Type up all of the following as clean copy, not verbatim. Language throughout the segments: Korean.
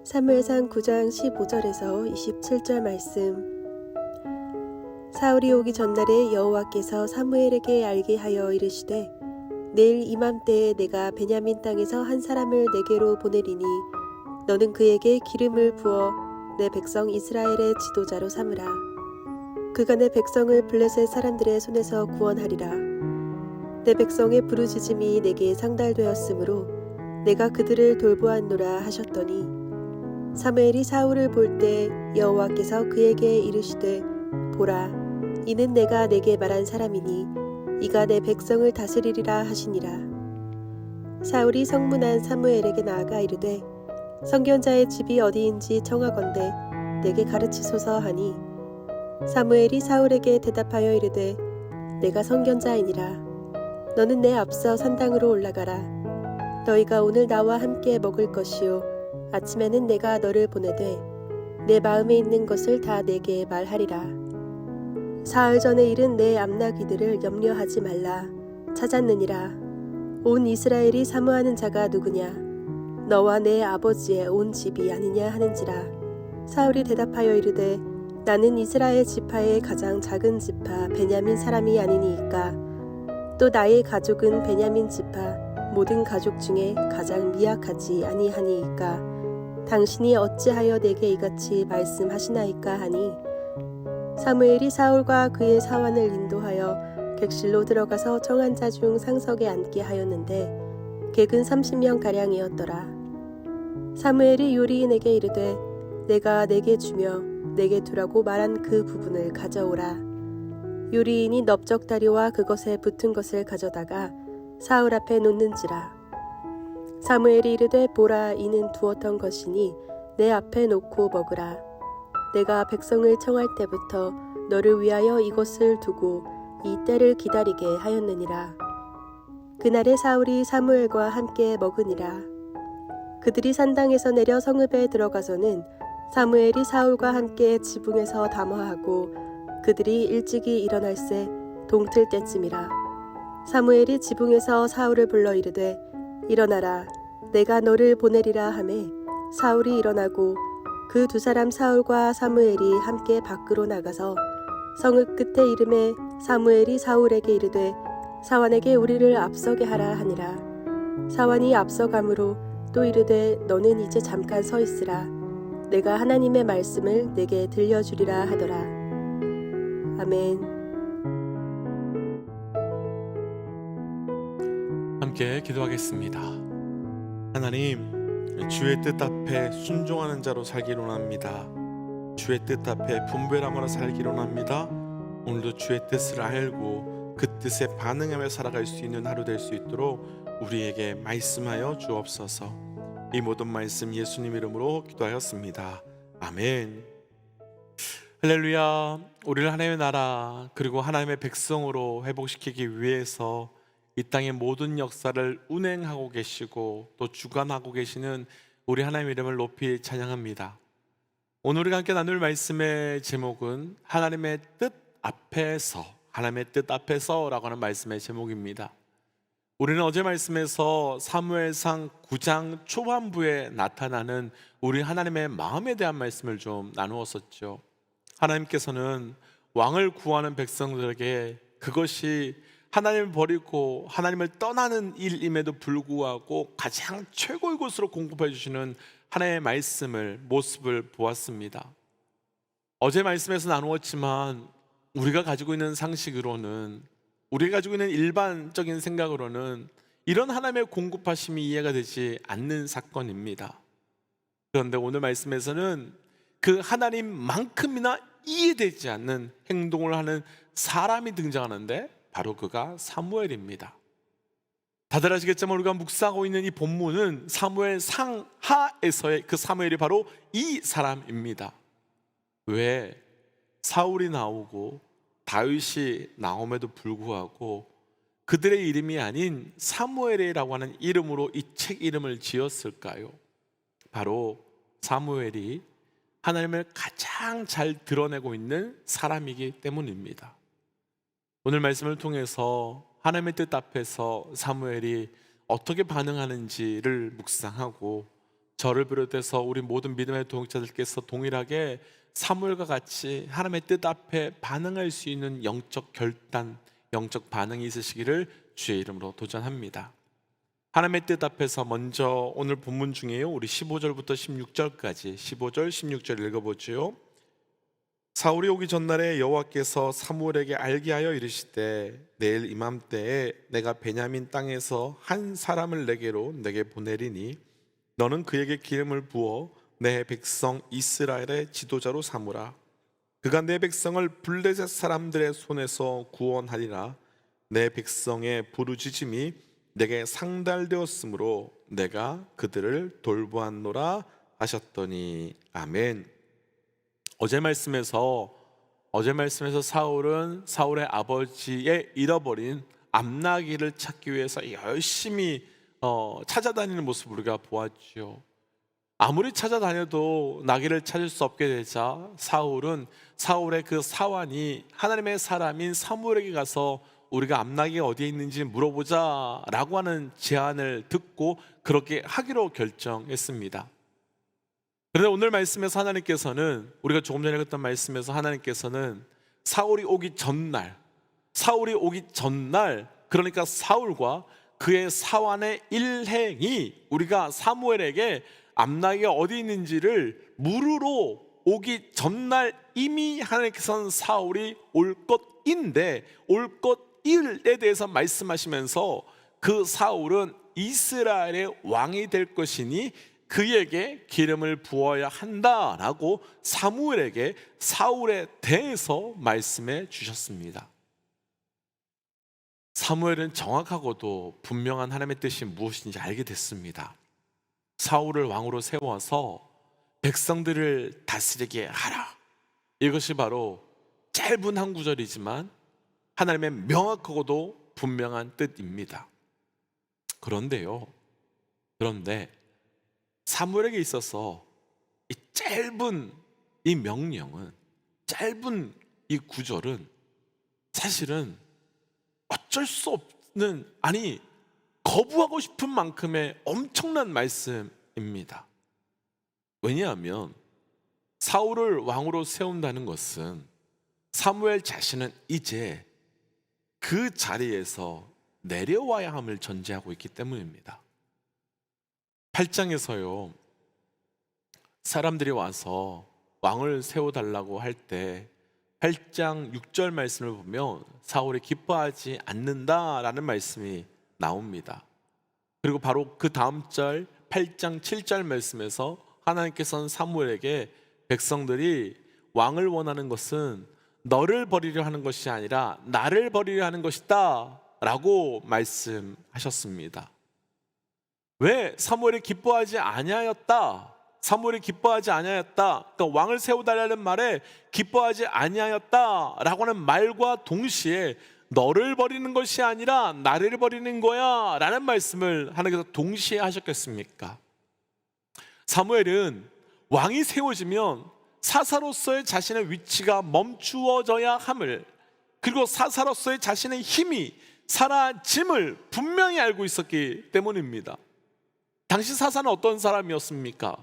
사무엘상 9장 15절에서 27절 말씀. 사울이 오기 전날에 여호와께서 사무엘에게 알게 하여 이르시되 내일 이맘때에 내가 베냐민 땅에서 한 사람을 내게로 보내리니 너는 그에게 기름을 부어 내 백성 이스라엘의 지도자로 삼으라. 그가 내 백성을 블레셋 사람들의 손에서 구원하리라. 내 백성의 부르짖음이 내게 상달되었으므로 내가 그들을 돌보았노라 하셨더니 사무엘이 사울을 볼 때 여호와께서 그에게 이르시되 보라, 이는 내가 내게 말한 사람이니 이가 내 백성을 다스리리라 하시니라. 사울이 성문한 사무엘에게 나아가 이르되 선견자의 집이 어디인지 청하건대 내게 가르치소서 하니 사무엘이 사울에게 대답하여 이르되 내가 선견자이니라. 너는 내 앞서 산당으로 올라가라. 너희가 오늘 나와 함께 먹을 것이요 아침에는 내가 너를 보내되 내 마음에 있는 것을 다 내게 말하리라. 사흘 전에 일은 내 암나귀들을 염려하지 말라. 찾았느니라. 온 이스라엘이 사모하는 자가 누구냐? 너와 내 아버지의 온 집이 아니냐 하는지라. 사울이 대답하여 이르되 나는 이스라엘 지파의 가장 작은 지파 베냐민 사람이 아니니이까. 또 나의 가족은 베냐민 지파 모든 가족 중에 가장 미약하지 아니하니이까. 당신이 어찌하여 내게 이같이 말씀하시나이까 하니 사무엘이 사울과 그의 사환을 인도하여 객실로 들어가서 청한 자 중 상석에 앉게 하였는데 객은 30명 가량이었더라. 사무엘이 요리인에게 이르되 내가 내게 주며 내게 두라고 말한 그 부분을 가져오라. 요리인이 넓적다리와 그것에 붙은 것을 가져다가 사울 앞에 놓는지라. 사무엘이 이르되 보라, 이는 두었던 것이니 내 앞에 놓고 먹으라. 내가 백성을 청할 때부터 너를 위하여 이것을 두고 이 때를 기다리게 하였느니라. 그날에 사울이 사무엘과 함께 먹으니라. 그들이 산당에서 내려 성읍에 들어가서는 사무엘이 사울과 함께 지붕에서 담화하고 그들이 일찍이 일어날새 동틀 때쯤이라. 사무엘이 지붕에서 사울을 불러 이르되 일어나라, 내가 너를 보내리라 하매 사울이 일어나고 그 두 사람 사울과 사무엘이 함께 밖으로 나가서 성읍 끝에 이름에 사무엘이 사울에게 이르되 사환에게 우리를 앞서게 하라 하니라. 사환이 앞서가므로 또 이르되 너는 이제 잠깐 서 있으라. 내가 하나님의 말씀을 내게 들려주리라 하더라. 아멘. 함께 기도하겠습니다. 하나님, 주의 뜻 앞에 순종하는 자로 살기를 원합니다. 주의 뜻 앞에 분별함으로 살기를 원합니다. 오늘도 주의 뜻을 알고 그 뜻에 반응하며 살아갈 수 있는 하루 될 수 있도록 우리에게 말씀하여 주옵소서. 이 모든 말씀 예수님 이름으로 기도하였습니다. 아멘. 할렐루야. 우리를 하나님의 나라 그리고 하나님의 백성으로 회복시키기 위해서 이 땅의 모든 역사를 운행하고 계시고 또 주관하고 계시는 우리 하나님의 이름을 높이 찬양합니다. 오늘 우리가 함께 나눌 말씀의 제목은 하나님의 뜻 앞에서, 하나님의 뜻 앞에서라고 하는 말씀의 제목입니다. 우리는 어제 말씀에서 사무엘상 9장 초반부에 나타나는 우리 하나님의 마음에 대한 말씀을 좀 나누었었죠. 하나님께서는 왕을 구하는 백성들에게 그것이 하나님을 버리고 하나님을 떠나는 일임에도 불구하고 가장 최고의 곳으로 공급해 주시는 하나님의 말씀을, 모습을 보았습니다. 어제 말씀에서 나누었지만 우리가 가지고 있는 상식으로는, 우리가 가지고 있는 일반적인 생각으로는 이런 하나님의 공급하심이 이해가 되지 않는 사건입니다. 그런데 오늘 말씀에서는 그 하나님만큼이나 이해되지 않는 행동을 하는 사람이 등장하는데 바로 그가 사무엘입니다. 다들 아시겠지만 우리가 묵상하고 있는 이 본문은 사무엘 상하에서의 그 사무엘이 바로 이 사람입니다. 왜? 사울이 나오고 다윗이 나옴에도 불구하고 그들의 이름이 아닌 사무엘이라고 하는 이름으로 이 책 이름을 지었을까요? 바로 사무엘이 하나님을 가장 잘 드러내고 있는 사람이기 때문입니다. 오늘 말씀을 통해서 하나님의 뜻 앞에서 사무엘이 어떻게 반응하는지를 묵상하고 저를 비롯해서 우리 모든 믿음의 동역자들께서 동일하게 사무엘과 같이 하나님의 뜻 앞에 반응할 수 있는 영적 결단, 영적 반응이 있으시기를 주의 이름으로 도전합니다. 하나님의 뜻 앞에서 먼저 오늘 본문 중에요, 우리 15절부터 16절까지 15절, 16절 읽어보죠. 사울이 오기 전날에 여호와께서 사무엘에게 알게 하여 이르시되 내일 이맘때에 내가 베냐민 땅에서 한 사람을 내게 보내리니 너는 그에게 기름을 부어 내 백성 이스라엘의 지도자로 삼으라. 그가 내 백성을 블레셋 사람들의 손에서 구원하리라. 내 백성의 부르짖음이 내게 상달되었으므로 내가 그들을 돌보았노라 하셨더니 아멘. 어제 말씀에서 사울은 사울의 아버지의 잃어버린 암나귀를 찾기 위해서 열심히 찾아다니는 모습을 우리가 보았죠. 아무리 찾아다녀도 나귀를 찾을 수 없게 되자 사울의 그 사환이 하나님의 사람인 사무엘에게 가서 우리가 암나귀가 어디에 있는지 물어보자 라고 하는 제안을 듣고 그렇게 하기로 결정했습니다. 그런데 오늘 말씀에서 하나님께서는, 우리가 조금 전에 읽었던 말씀에서 하나님께서는 사울이 오기 전날, 그러니까 사울과 그의 사환의 일행이 우리가 사무엘에게 암나귀가 어디 있는지를 물으러 오기 전날 이미 하나님께서는 사울이 올 것일에 대해서 말씀하시면서 그 사울은 이스라엘의 왕이 될 것이니 그에게 기름을 부어야 한다라고 사무엘에게 사울에 대해서 말씀해 주셨습니다. 사무엘은 정확하고도 분명한 하나님의 뜻이 무엇인지 알게 됐습니다. 사울을 왕으로 세워서 백성들을 다스리게 하라. 이것이 바로 짧은 한 구절이지만 하나님의 명확하고도 분명한 뜻입니다. 그런데 사무엘에게 있어서 이 짧은 이 명령은, 짧은 이 구절은 사실은 어쩔 수 없는, 거부하고 싶은 만큼의 엄청난 말씀입니다. 왜냐하면 사울을 왕으로 세운다는 것은 사무엘 자신은 이제 그 자리에서 내려와야 함을 전제하고 있기 때문입니다. 8장에서요, 사람들이 와서 왕을 세워달라고 할 때 8장 6절 말씀을 보면 사울이 기뻐하지 않는다라는 말씀이 나옵니다. 그리고 바로 그 다음 절 8장 7절 말씀에서 하나님께서는 사무엘에게 백성들이 왕을 원하는 것은 너를 버리려 하는 것이 아니라 나를 버리려 하는 것이다 라고 말씀하셨습니다. 왜 사무엘이 기뻐하지 아니하였다? 그러니까 왕을 세워달라는 말에 기뻐하지 아니하였다라고 하는 말과 동시에 너를 버리는 것이 아니라 나를 버리는 거야 라는 말씀을 하나님께서 동시에 하셨겠습니까? 사무엘은 왕이 세워지면 사사로서의 자신의 위치가 멈추어져야 함을, 그리고 사사로서의 자신의 힘이 사라짐을 분명히 알고 있었기 때문입니다. 당시 사사는 어떤 사람이었습니까?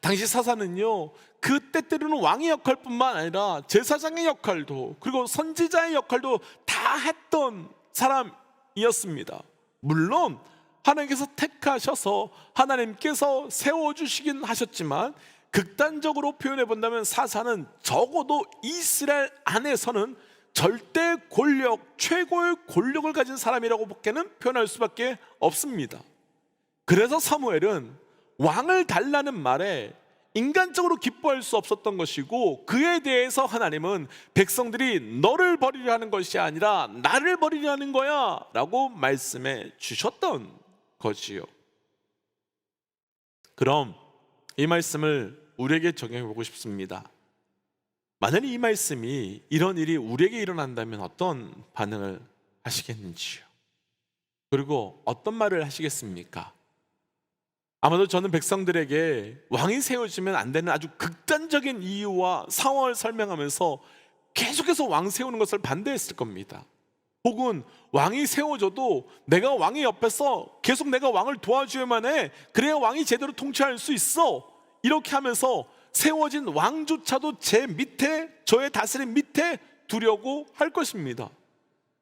당시 사사는요, 그 때때로는 왕의 역할뿐만 아니라 제사장의 역할도, 그리고 선지자의 역할도 다 했던 사람이었습니다. 물론 하나님께서 택하셔서 하나님께서 세워주시긴 하셨지만, 극단적으로 표현해 본다면 사사는 적어도 이스라엘 안에서는 절대 권력, 최고의 권력을 가진 사람이라고 표현할 수밖에 없습니다. 그래서 사무엘은 왕을 달라는 말에 인간적으로 기뻐할 수 없었던 것이고, 그에 대해서 하나님은 백성들이 너를 버리려 하는 것이 아니라 나를 버리려 하는 거야 라고 말씀해 주셨던 거지요. 그럼 이 말씀을 우리에게 적용해 보고 싶습니다. 만약에 이 말씀이, 이런 일이 우리에게 일어난다면 어떤 반응을 하시겠는지요? 그리고 어떤 말을 하시겠습니까? 아마도 저는 백성들에게 왕이 세워지면 안 되는 아주 극단적인 이유와 상황을 설명하면서 계속해서 왕 세우는 것을 반대했을 겁니다. 혹은 왕이 세워져도 내가 왕의 옆에서 계속 내가 왕을 도와줘야만 해. 그래야 왕이 제대로 통치할 수 있어. 이렇게 하면서 세워진 왕조차도 제 밑에, 저의 다스림 밑에 두려고 할 것입니다.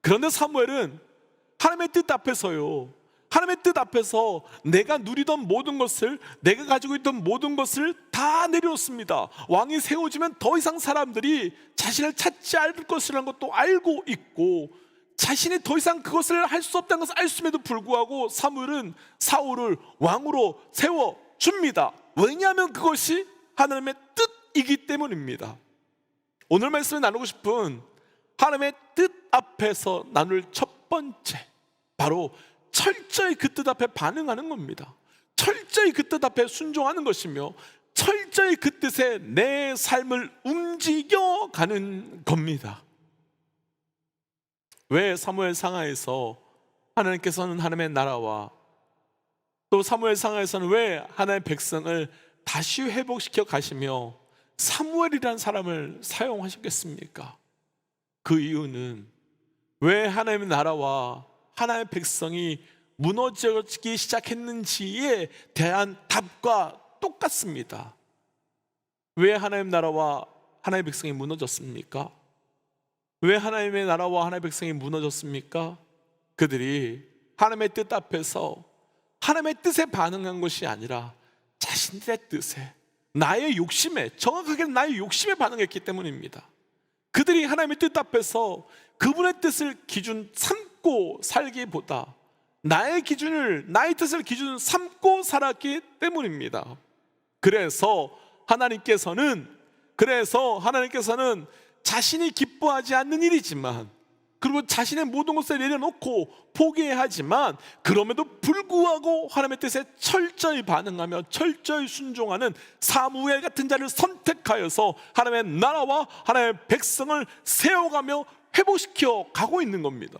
그런데 사무엘은 하나님의 뜻 앞에서요, 하나님의 뜻 앞에서 내가 누리던 모든 것을, 내가 가지고 있던 모든 것을 다 내려놓습니다. 왕이 세워지면 더 이상 사람들이 자신을 찾지 않을 것이라는 것도 알고 있고, 자신이 더 이상 그것을 할 수 없다는 것을 알수에도 불구하고 사무엘은 사울을 왕으로 세워줍니다. 왜냐하면 그것이 하나님의 뜻이기 때문입니다. 오늘 말씀에 나누고 싶은 하나님의 뜻 앞에서 나눌 첫 번째, 바로 철저히 그 뜻 앞에 반응하는 겁니다. 철저히 그 뜻 앞에 순종하는 것이며, 철저히 그 뜻에 내 삶을 움직여가는 겁니다. 왜 사무엘 상하에서 하나님께서는 하나님의 나라와 또 사무엘 상하에서는 왜 하나님의 백성을 다시 회복시켜 가시며 사무엘이라는 사람을 사용하셨겠습니까? 그 이유는 왜 하나님의 나라와 하나님의 백성이 무너지기 시작했는지에 대한 답과 똑같습니다. 왜 하나님의 나라와 하나님의 백성이 무너졌습니까? 왜 하나님의 나라와 하나님의 백성이 무너졌습니까? 그들이 하나님의 뜻 앞에서 하나님의 뜻에 반응한 것이 아니라 자신들의 뜻에, 나의 욕심에, 정확하게 나의 욕심에 반응했기 때문입니다. 그들이 하나님의 뜻 앞에서 그분의 뜻을 기준 삼고 살기보다 나의 기준을, 나의 뜻을 기준 삼고 살았기 때문입니다. 그래서 하나님께서는 자신이 기뻐하지 않는 일이지만, 그리고 자신의 모든 것을 내려놓고 포기해야 하지만, 그럼에도 불구하고 하나님의 뜻에 철저히 반응하며 철저히 순종하는 사무엘 같은 자를 선택하여서 하나님의 나라와 하나님의 백성을 세워가며 회복시켜 가고 있는 겁니다.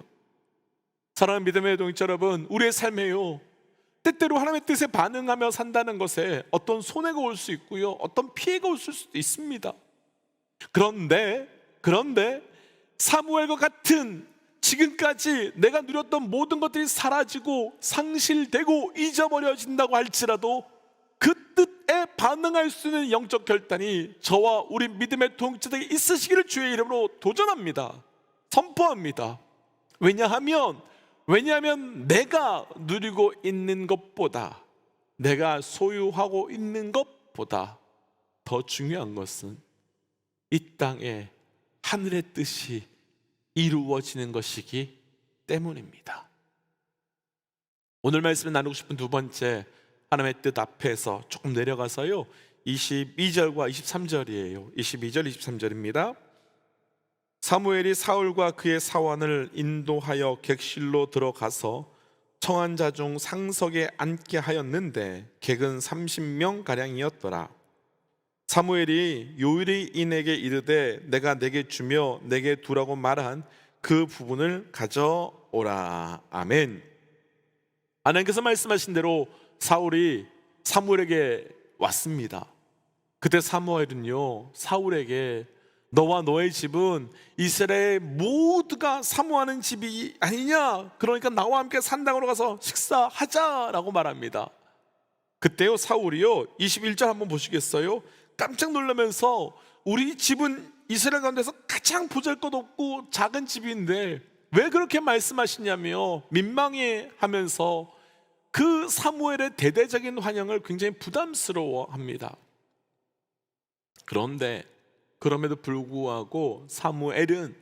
사랑하는 믿음의 동역자 여러분, 우리의 삶에요, 때때로 하나님의 뜻에 반응하며 산다는 것에 어떤 손해가 올 수 있고요, 어떤 피해가 올 수도 있습니다. 그런데 사무엘과 같은 지금까지 내가 누렸던 모든 것들이 사라지고 상실되고 잊어버려진다고 할지라도 그 뜻에 반응할 수 있는 영적 결단이 저와 우리 믿음의 동역자들에게 있으시기를 주의 이름으로 도전합니다. 선포합니다. 왜냐하면 내가 누리고 있는 것보다, 내가 소유하고 있는 것보다 더 중요한 것은 이 땅에 하늘의 뜻이 이루어지는 것이기 때문입니다. 오늘 말씀을 나누고 싶은 두 번째, 하나님의 뜻 앞에서 조금 내려가서요, 22절과 23절이에요 22절 23절입니다 사무엘이 사울과 그의 사원을 인도하여 객실로 들어가서 청한 자 중 상석에 앉게 하였는데 객은 30명 가량이었더라. 사무엘이 요리인에게 이르되 내가 내게 주며 내게 두라고 말한 그 부분을 가져오라. 아멘. 하나님께서 말씀하신 대로 사울이 사무엘에게 왔습니다. 그때 사무엘은요, 사울에게 너와 너의 집은 이스라엘 모두가 사모하는 집이 아니냐, 그러니까 나와 함께 산당으로 가서 식사하자라고 말합니다. 그때요, 사울이요, 21절 한번 보시겠어요? 깜짝 놀라면서 우리 집은 이스라엘 가운데서 가장 보잘것없고 작은 집인데 왜 그렇게 말씀하시냐며 민망해하면서 그 사무엘의 대대적인 환영을 굉장히 부담스러워합니다. 그럼에도 불구하고 사무엘은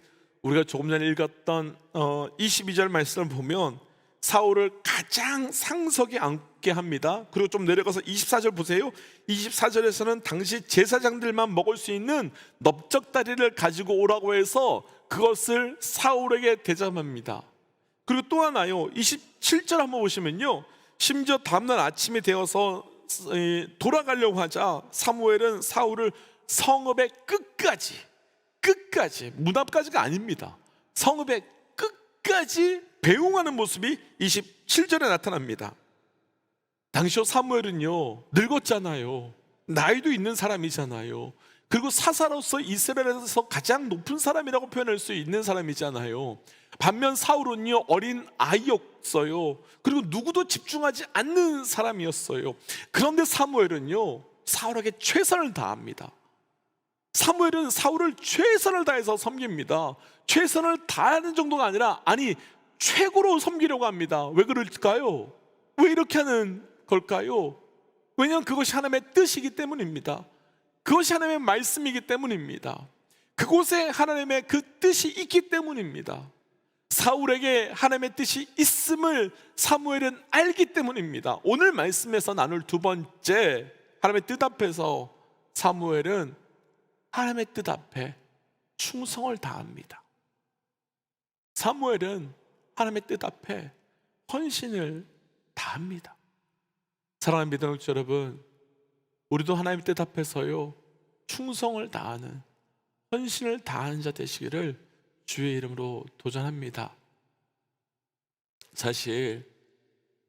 우리가 조금 전에 읽었던 22절 말씀을 보면 사울을 가장 상석에 앉게 합니다. 그리고 좀 내려가서 24절 보세요. 24절에서는 당시 제사장들만 먹을 수 있는 넓적다리를 가지고 오라고 해서 그것을 사울에게 대접합니다. 그리고 또 하나요, 27절 한번 보시면요, 심지어 다음날 아침이 되어서 돌아가려고 하자 사무엘은 사울을 성읍의 끝까지, 문 앞까지가 아닙니다, 성읍의 끝까지 배웅하는 모습이 27절에 나타납니다. 당시 사무엘은요, 늙었잖아요. 나이도 있는 사람이잖아요. 그리고 사사로서 이스라엘에서 가장 높은 사람이라고 표현할 수 있는 사람이잖아요. 반면 사울은요, 어린 아이였어요. 그리고 누구도 집중하지 않는 사람이었어요. 그런데 사무엘은요, 사울에게 최선을 다합니다. 사무엘은 사울을 최선을 다해서 섬깁니다. 최선을 다하는 정도가 아니라, 아니, 최고로 섬기려고 합니다. 왜 그럴까요? 왜 이렇게 하는 걸까요? 왜냐하면 그것이 하나님의 뜻이기 때문입니다. 그것이 하나님의 말씀이기 때문입니다. 그곳에 하나님의 그 뜻이 있기 때문입니다. 사울에게 하나님의 뜻이 있음을 사무엘은 알기 때문입니다. 오늘 말씀에서 나눌 두 번째, 하나님의 뜻 앞에서 사무엘은 하나님의 뜻 앞에 충성을 다합니다. 사무엘은 하나님의 뜻 앞에 헌신을 다합니다. 사랑하는 믿음의 형제 여러분, 우리도 하나님의 뜻 앞에서요, 충성을 다하는, 헌신을 다하는 자 되시기를 주의 이름으로 도전합니다. 사실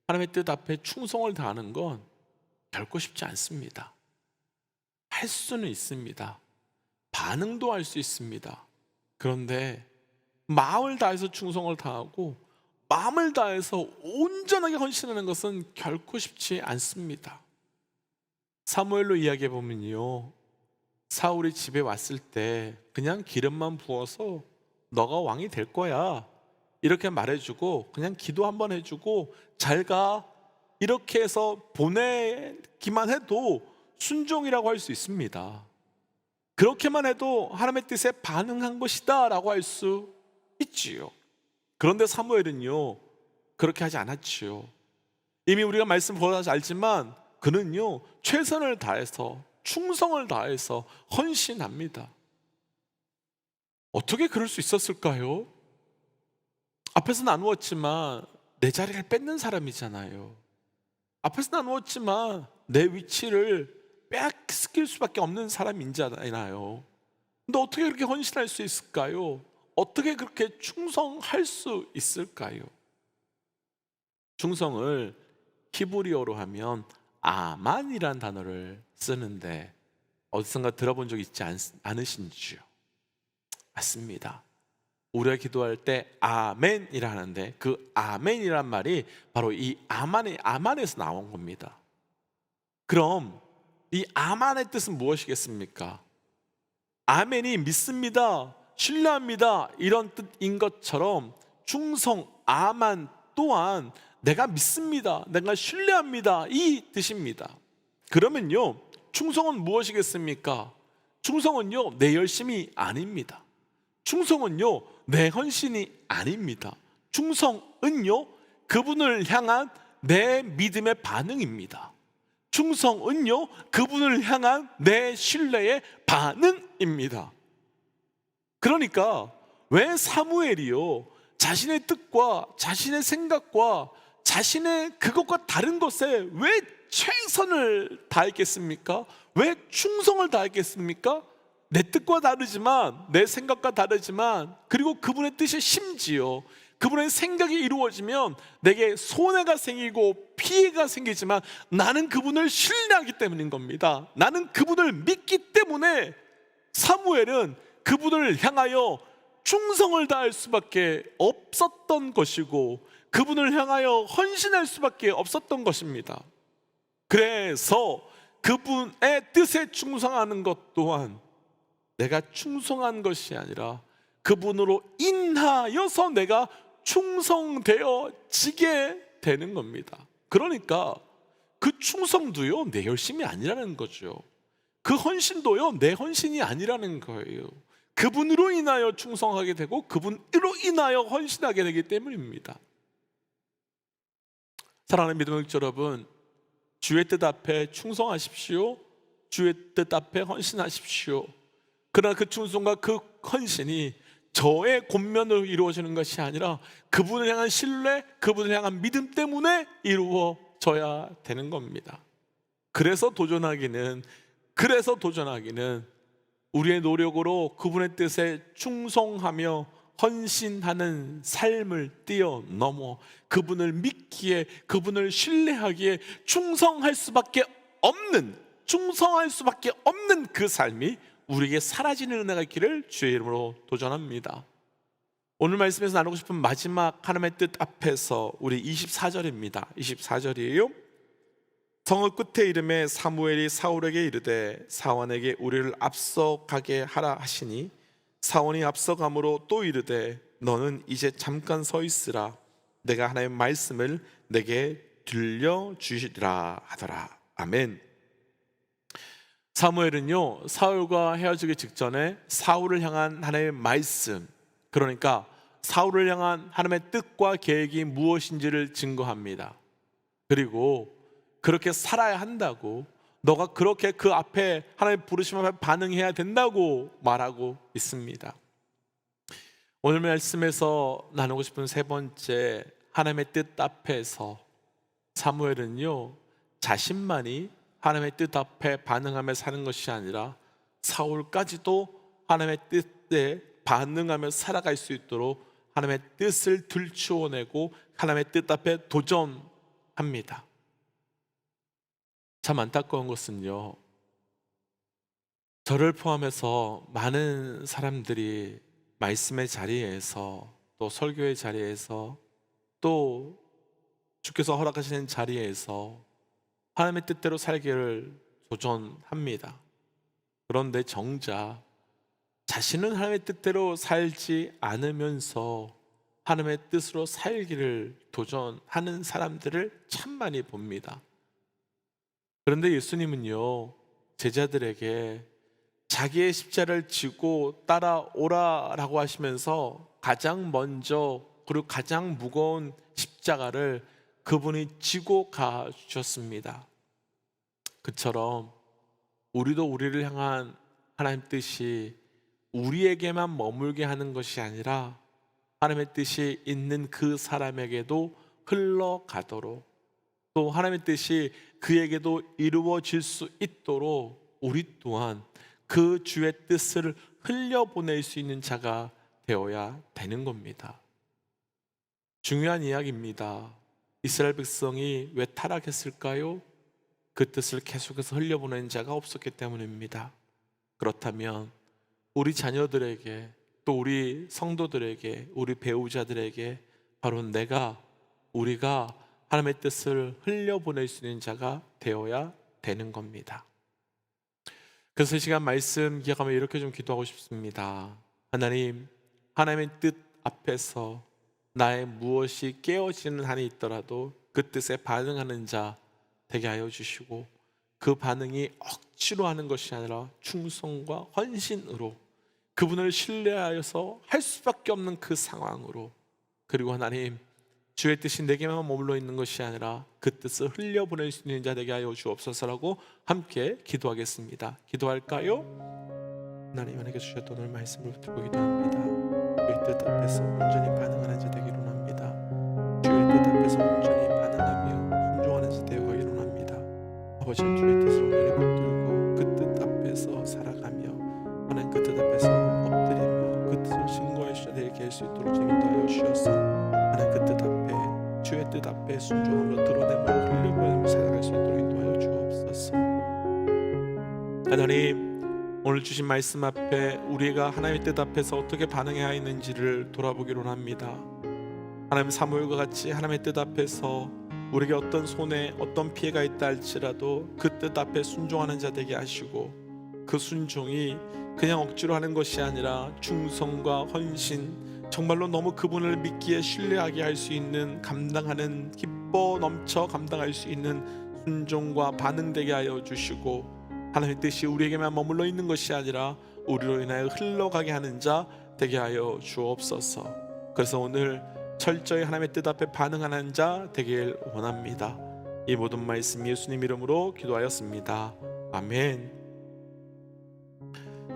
하나님의 뜻 앞에 충성을 다하는 건 결코 쉽지 않습니다. 할 수는 있습니다. 반응도 할 수 있습니다. 그런데 마음을 다해서 충성을 다하고 마음을 다해서 온전하게 헌신하는 것은 결코 쉽지 않습니다. 사무엘로 이야기해 보면요, 사울이 집에 왔을 때 그냥 기름만 부어서 너가 왕이 될 거야 이렇게 말해주고 그냥 기도 한번 해주고 잘 가 이렇게 해서 보내기만 해도 순종이라고 할 수 있습니다. 그렇게만 해도 하나님의 뜻에 반응한 것이다 라고 할 수 있지요. 그런데 사무엘은요, 그렇게 하지 않았지요. 이미 우리가 말씀 보다 알지만 그는요, 최선을 다해서 충성을 다해서 헌신합니다. 어떻게 그럴 수 있었을까요? 앞에서 나누었지만 내 자리를 뺏는 사람이잖아요. 앞에서 나누었지만 내 위치를 빼앗길 수밖에 없는 사람이잖아요. 근데 어떻게 그렇게 헌신할 수 있을까요? 어떻게 그렇게 충성할 수 있을까요? 충성을 히브리어로 하면 아만이라는 단어를 쓰는데 어디선가 들어본 적 있지 않으신지요? 맞습니다. 우리가 기도할 때 아멘이라 하는데 그 아멘이란 말이 바로 이 아만에서 나온 겁니다. 그럼 이 아만의 뜻은 무엇이겠습니까? 아멘이 믿습니다, 신뢰합니다 이런 뜻인 것처럼 충성, 아만 또한 내가 믿습니다, 내가 신뢰합니다 이 뜻입니다. 그러면요, 충성은 무엇이겠습니까? 충성은요, 내 열심이 아닙니다. 충성은요, 내 헌신이 아닙니다. 충성은요, 그분을 향한 내 믿음의 반응입니다. 충성은요, 그분을 향한 내 신뢰의 반응입니다. 그러니까 왜 사무엘이요, 자신의 뜻과 자신의 생각과 자신의 그것과 다른 것에 왜 최선을 다했겠습니까? 왜 충성을 다했겠습니까? 내 뜻과 다르지만, 내 생각과 다르지만, 그리고 그분의 뜻이 심지어 그분의 생각이 이루어지면 내게 손해가 생기고 피해가 생기지만 나는 그분을 신뢰하기 때문인 겁니다. 나는 그분을 믿기 때문에 사무엘은 그분을 향하여 충성을 다할 수밖에 없었던 것이고 그분을 향하여 헌신할 수밖에 없었던 것입니다. 그래서 그분의 뜻에 충성하는 것 또한 내가 충성한 것이 아니라 그분으로 인하여서 내가 충성되어지게 되는 겁니다. 그러니까 그 충성도요, 내 열심이 아니라는 거죠. 그 헌신도요, 내 헌신이 아니라는 거예요. 그분으로 인하여 충성하게 되고 그분으로 인하여 헌신하게 되기 때문입니다. 사랑하는 믿음의 형제 여러분, 주의 뜻 앞에 충성하십시오. 주의 뜻 앞에 헌신하십시오. 그러나 그 충성과 그 헌신이 저의 권면으로 이루어지는 것이 아니라 그분을 향한 신뢰, 그분을 향한 믿음 때문에 이루어져야 되는 겁니다. 그래서 도전하기는 우리의 노력으로 그분의 뜻에 충성하며 헌신하는 삶을 뛰어넘어 그분을 믿기에, 그분을 신뢰하기에 충성할 수밖에 없는 그 삶이 우리에게 사라지는 은혜가 있기를 주의 이름으로 도전합니다. 오늘 말씀에서 나누고 싶은 마지막 하나님의 뜻 앞에서 우리 24절입니다. 24절이에요. 성읍 끝에 이름에 사무엘이 사울에게 이르되 사원에게 우리를 앞서가게 하라 하시니 사원이 앞서감으로 또 이르되 너는 이제 잠깐 서 있으라 내가 하나님의 말씀을 내게 들려주시리라 하더라. 아멘. 사무엘은요 사울과 헤어지기 직전에 사울을 향한 하나님의 말씀, 그러니까 사울을 향한 하나님의 뜻과 계획이 무엇인지를 증거합니다. 그리고 그렇게 살아야 한다고, 너가 그렇게 그 앞에 하나님의 부르심 앞에 반응해야 된다고 말하고 있습니다. 오늘 말씀에서 나누고 싶은 세 번째 하나님의 뜻 앞에서 사무엘은요 자신만이 하나님의 뜻 앞에 반응하며 사는 것이 아니라 사울까지도 하나님의 뜻에 반응하며 살아갈 수 있도록 하나님의 뜻을 들추어내고 하나님의 뜻 앞에 도전합니다. 참 안타까운 것은요, 저를 포함해서 많은 사람들이 말씀의 자리에서 또 설교의 자리에서 또 주께서 허락하시는 자리에서 하나님의 뜻대로 살기를 도전합니다. 그런데 정작 자신은 하나님의 뜻대로 살지 않으면서 하나님의 뜻으로 살기를 도전하는 사람들을 참 많이 봅니다. 그런데 예수님은요 제자들에게 자기의 십자가를 지고 따라오라라고 하시면서 가장 먼저 그리고 가장 무거운 십자가를 그분이 지고 가주셨습니다. 그처럼 우리도 우리를 향한 하나님 뜻이 우리에게만 머물게 하는 것이 아니라 하나님의 뜻이 있는 그 사람에게도 흘러가도록, 또 하나님의 뜻이 그에게도 이루어질 수 있도록 우리 또한 그 주의 뜻을 흘려보낼 수 있는 자가 되어야 되는 겁니다. 중요한 이야기입니다. 이스라엘 백성이 왜 타락했을까요? 그 뜻을 계속해서 흘려보내는 자가 없었기 때문입니다. 그렇다면 우리 자녀들에게, 또 우리 성도들에게, 우리 배우자들에게 바로 우리가 하나님의 뜻을 흘려보낼 수 있는 자가 되어야 되는 겁니다. 그래서 이 시간 말씀 기억하며 이렇게 좀 기도하고 싶습니다. 하나님, 하나님의 뜻 앞에서 나의 무엇이 깨어지는 한이 있더라도 그 뜻에 반응하는 자 되게 하여 주시고, 그 반응이 억지로 하는 것이 아니라 충성과 헌신으로 그분을 신뢰하여서 할 수밖에 없는 그 상황으로, 그리고 하나님 주의 뜻이 내게만 머물러 있는 것이 아니라 그 뜻을 흘려보낼 수 있는 자 되게 하여 주옵소서라고 함께 기도하겠습니다. 기도할까요? 하나님 안에게 주셨던 오늘 말씀을 붙들고 기도합니다. 주의 뜻 앞에서 온전히 반응하는 자 되기를 원합니다. 주의 뜻 앞에서 온전히 반응하며 순종하는 자 되어 일어납니다. 아버지, 주의 뜻을 온전히 붙들고 그 뜻 앞에서 살아가며 하나님 그 뜻 앞에서 엎드리며 그 뜻을 증거할 수 되게 할 수 있도록 인도하여 주셔서 하나님 그 뜻 앞에, 주의 뜻 앞에 순종함으로 드러내고 흘려보내며 살아갈 수 있도록 인도하여 주옵소서. 하나님, 오늘 주신 말씀 앞에 우리가 하나님의 뜻 앞에서 어떻게 반응해야 하는지를 돌아보기로 합니다. 하나님, 사무엘과 같이 하나님의 뜻 앞에서 우리에게 어떤 손해, 어떤 피해가 있다 할지라도 그 뜻 앞에 순종하는 자 되게 하시고, 그 순종이 그냥 억지로 하는 것이 아니라 충성과 헌신, 정말로 너무 그분을 믿기에 신뢰하게 할 수 있는, 감당하는, 기뻐 넘쳐 감당할 수 있는 순종과 반응되게 하여 주시고, 하나님의 뜻이 우리에게만 머물러 있는 것이 아니라 우리로 인하여 흘러가게 하는 자 되게 하여 주옵소서. 그래서 오늘 철저히 하나님의 뜻 앞에 반응하는 자 되길 원합니다. 이 모든 말씀 예수님 이름으로 기도하였습니다. 아멘.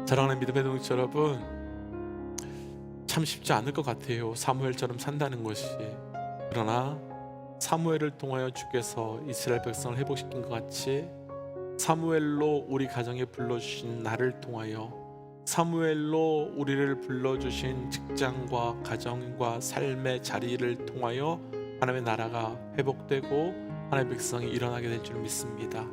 사랑하는 믿음의 동지 여러분, 참 쉽지 않을 것 같아요. 사무엘처럼 산다는 것이. 그러나 사무엘을 통하여 주께서 이스라엘 백성을 회복시킨 것 같이 사무엘로 우리 가정에 불러주신 나를 통하여, 사무엘로 우리를 불러주신 직장과 가정과 삶의 자리를 통하여 하나님의 나라가 회복되고 하나님의 백성이 일어나게 될 줄 믿습니다.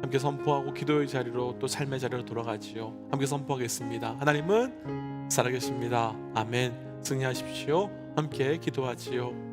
함께 선포하고 기도의 자리로 또 삶의 자리로 돌아가지요. 함께 선포하겠습니다. 하나님은 살아계십니다. 아멘. 승리하십시오. 함께 기도하지요.